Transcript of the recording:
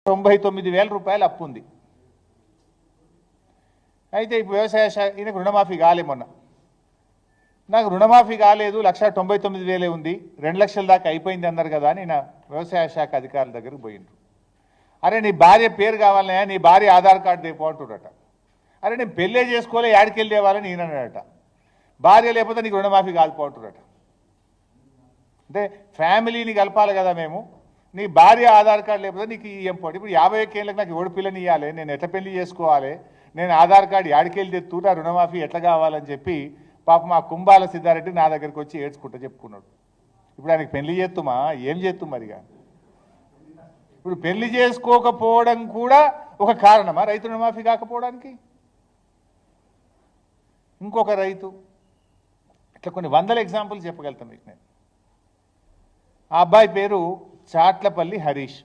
99,000 రూపాయలు అప్పు ఉంది. అయితే ఇప్పుడు వ్యవసాయ శాఖ ఈయనకు రుణమాఫీ కాలే, మొన్న నాకు రుణమాఫీ కాలేదు 1,99,000 ఉంది, 2 లక్షల దాకా అయిపోయింది అన్నారు కదా అని నా వ్యవసాయ శాఖ అధికారుల దగ్గరకు పోయిండ్రు. అరే నీ భార్య పేరు కావాలన్నా, నీ భార్య ఆధార్ కార్డు తెపోంటుడట. అరే నేను పెళ్ళే చేసుకోలే, యాడికెళ్ళి తేవాలని ఈయన అన్నాడట. భార్య లేకపోతే నీకు రుణమాఫీ కాదుపోంటుడట. అంటే ఫ్యామిలీని కలపాలి కదా మేము, నీ భార్య ఆధార్ కార్డు లేకపోతే నీకు ఏం పోటీ. ఇప్పుడు 51 ఏళ్ళకి నాకు ఎవడు పిల్లని ఇవ్వాలి, నేను ఎట్లా పెళ్లి చేసుకోవాలి, నేను ఆధార్ కార్డు యాడికెళ్ళి తెత్తురా, రుణమాఫీ ఎట్లా కావాలని చెప్పి పాప మా కుంభాల సిద్ధారెడ్డి నా దగ్గరికి వచ్చి ఏడ్చుకుంటూ చెప్పుకున్నాడు. ఇప్పుడు ఆయనకి పెళ్లి చేస్తుమా, ఏం చేస్తాం మరిగా? ఇప్పుడు పెళ్లి చేసుకోకపోవడం కూడా ఒక కారణమా రైతు రుణమాఫీ కాకపోవడానికి? ఇంకొక రైతు, ఇట్లా కొన్ని వందల ఎగ్జాంపుల్స్ చెప్పగలుగుతాను మీకు నేను. ఆ అబ్బాయి పేరు చాట్లపల్లి హరీష్.